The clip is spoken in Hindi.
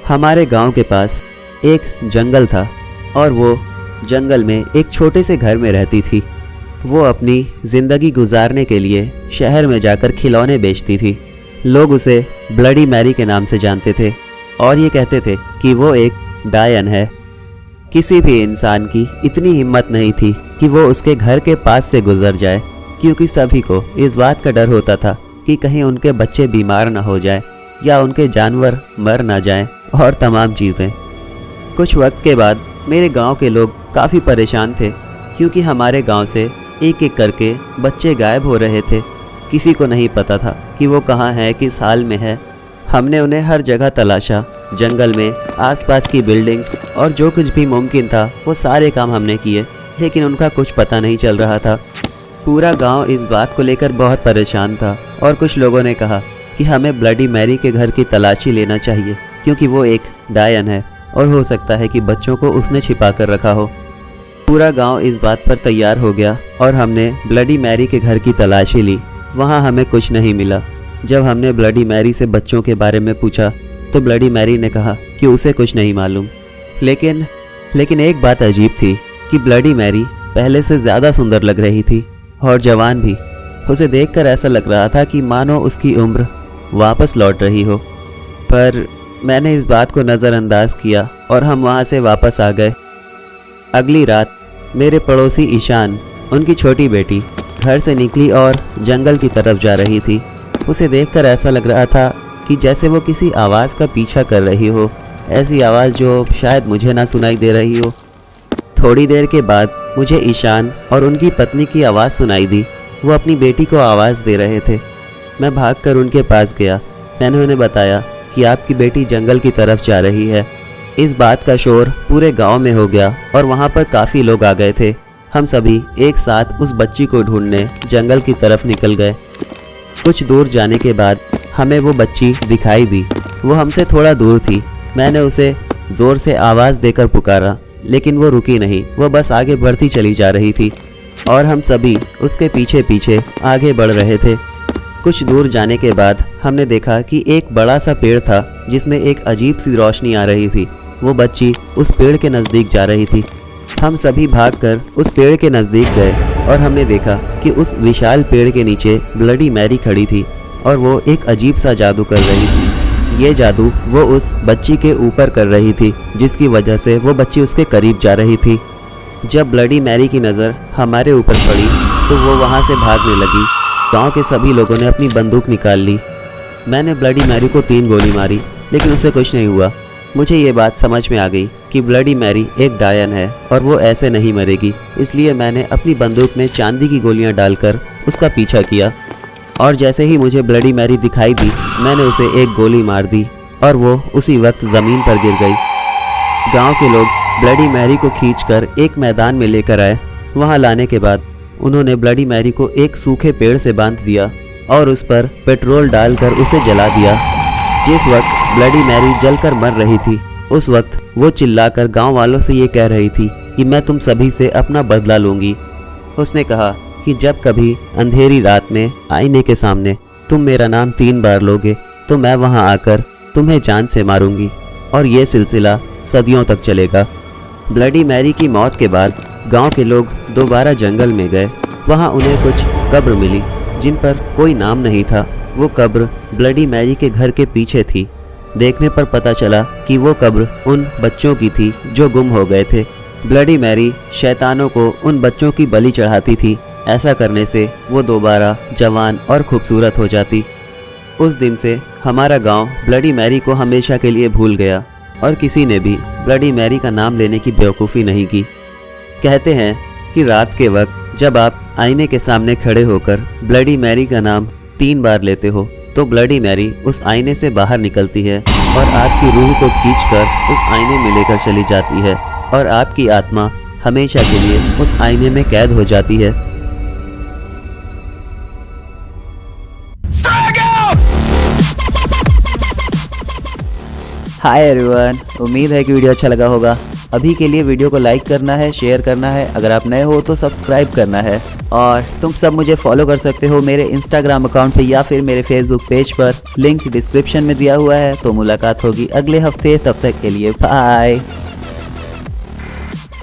हमारे गांव के पास एक जंगल था और वो जंगल में एक छोटे से घर में रहती थी। वो अपनी ज़िंदगी गुजारने के लिए शहर में जाकर खिलौने बेचती थी। लोग उसे ब्लडी मैरी के नाम से जानते थे और ये कहते थे कि वो एक डायन है। किसी भी इंसान की इतनी हिम्मत नहीं थी कि वो उसके घर के पास से गुजर जाए, क्योंकि सभी को इस बात का डर होता था कि कहीं उनके बच्चे बीमार ना हो जाए या उनके जानवर मर ना जाएं और तमाम चीज़ें। कुछ वक्त के बाद मेरे गांव के लोग काफ़ी परेशान थे, क्योंकि हमारे गांव से एक एक करके बच्चे गायब हो रहे थे। किसी को नहीं पता था कि वो कहाँ है, किस हाल में है। हमने उन्हें हर जगह तलाशा, जंगल में, आसपास की बिल्डिंग्स और जो कुछ भी मुमकिन था वो सारे काम हमने किए, लेकिन उनका कुछ पता नहीं चल रहा था। पूरा गांव इस बात को लेकर बहुत परेशान था और कुछ लोगों ने कहा कि हमें ब्लडी मैरी के घर की तलाशी लेना चाहिए, क्योंकि वो एक डायन है और हो सकता है कि बच्चों को उसने छिपा कर रखा हो। पूरा गांव इस बात पर तैयार हो गया और हमने ब्लडी मैरी के घर की तलाशी ली। वहां हमें कुछ नहीं मिला। जब हमने ब्लडी मैरी से बच्चों के बारे में पूछा तो ब्लडी मैरी ने कहा कि उसे कुछ नहीं मालूम। लेकिन एक बात अजीब थी कि ब्लडी मैरी पहले से ज़्यादा सुंदर लग रही थी और जवान भी। उसे देखकर ऐसा लग रहा था कि मानो उसकी उम्र वापस लौट रही हो। पर मैंने इस बात को नज़रअंदाज किया और हम वहाँ से वापस आ गए। अगली रात मेरे पड़ोसी ईशान, उनकी छोटी बेटी, घर से निकली और जंगल की तरफ जा रही थी। उसे देखकर ऐसा लग रहा था कि जैसे वो किसी आवाज़ का पीछा कर रही हो, ऐसी आवाज़ जो शायद मुझे ना सुनाई दे रही हो। थोड़ी देर के बाद मुझे ईशान और उनकी पत्नी की आवाज़ सुनाई दी। वो अपनी बेटी को आवाज़ दे रहे थे। मैं भागकर उनके पास गया। मैंने उन्हें बताया कि आपकी बेटी जंगल की तरफ जा रही है। इस बात का शोर पूरे गांव में हो गया और वहां पर काफ़ी लोग आ गए थे। हम सभी एक साथ उस बच्ची को ढूंढने जंगल की तरफ निकल गए। कुछ दूर जाने के बाद हमें वो बच्ची दिखाई दी। वो हमसे थोड़ा दूर थी। मैंने उसे ज़ोर से आवाज़ देकर पुकारा, लेकिन वो रुकी नहीं। वो बस आगे बढ़ती चली जा रही थी और हम सभी उसके पीछे पीछे आगे बढ़ रहे थे। कुछ दूर जाने के बाद हमने देखा कि एक बड़ा सा पेड़ था जिसमें एक अजीब सी रोशनी आ रही थी। वो बच्ची उस पेड़ के नज़दीक जा रही थी। हम सभी भागकर उस पेड़ के नज़दीक गए और हमने देखा कि उस विशाल पेड़ के नीचे ब्लडी मैरी खड़ी थी और वो एक अजीब सा जादू कर रही थी। ये जादू वो उस बच्ची के ऊपर कर रही थी, जिसकी वजह से वो बच्ची उसके करीब जा रही थी। जब ब्लडी मैरी की नज़र हमारे ऊपर पड़ी तो वो वहाँ से भागने लगी। गांव के सभी लोगों ने अपनी बंदूक निकाल ली। मैंने ब्लडी मैरी को 3 गोली मारी, लेकिन उसे कुछ नहीं हुआ। मुझे ये बात समझ में आ गई कि ब्लडी मैरी एक डायन है और वो ऐसे नहीं मरेगी। इसलिए मैंने अपनी बंदूक में चांदी की गोलियां डालकर उसका पीछा किया और जैसे ही मुझे ब्लडी मैरी दिखाई दी, मैंने उसे एक गोली मार दी और वो उसी वक्त ज़मीन पर गिर गई। गांव के लोग ब्लडी मैरी को खींचकर एक मैदान में लेकर आए। वहां लाने के बाद उन्होंने ब्लडी मैरी को एक सूखे पेड़ से बांध दिया और उस पर पेट्रोल डालकर उसे जला दिया। जिस वक्त ब्लडी मैरी जलकर मर रही थी, उस वक्त वो चिल्लाकर गांव वालों से ये कह रही थी कि मैं तुम सभी से अपना बदला लूँगी। उसने कहा कि जब कभी अंधेरी रात में आईने के सामने तुम मेरा नाम 3 बार लोगे तो मैं वहां आकर तुम्हें जान से मारूंगी और ये सिलसिला सदियों तक चलेगा। ब्लडी मैरी की मौत के बाद गांव के लोग दोबारा जंगल में गए। वहां उन्हें कुछ कब्र मिली जिन पर कोई नाम नहीं था। वो कब्र ब्लडी मैरी के घर के पीछे थी। देखने पर पता चला कि वो कब्र उन बच्चों की थी जो गुम हो गए थे। ब्लडी मैरी शैतानों को उन बच्चों की बलि चढ़ाती थी। ऐसा करने से वो दोबारा जवान और खूबसूरत हो जाती। उस दिन से हमारा गांव ब्लडी मैरी को हमेशा के लिए भूल गया और किसी ने भी ब्लडी मैरी का नाम लेने की बेवकूफ़ी नहीं की। कहते हैं कि रात के वक्त जब आप आईने के सामने खड़े होकर ब्लडी मैरी का नाम 3 बार लेते हो तो ब्लडी मैरी उस आईने से बाहर निकलती है और आपकी रूह को खींचकर उस आईने में लेकर चली जाती है और आपकी आत्मा हमेशा के लिए उस आईने में कैद हो जाती है। हाय एवरीवन, उम्मीद है कि वीडियो अच्छा लगा होगा। अभी के लिए वीडियो को लाइक करना है, शेयर करना है, अगर आप नए हो तो सब्सक्राइब करना है। और तुम सब मुझे फॉलो कर सकते हो मेरे इंस्टाग्राम अकाउंट पे या फिर मेरे फेसबुक पेज पर, लिंक डिस्क्रिप्शन में दिया हुआ है। तो मुलाकात होगी अगले हफ्ते, तब तक के लिए बाय।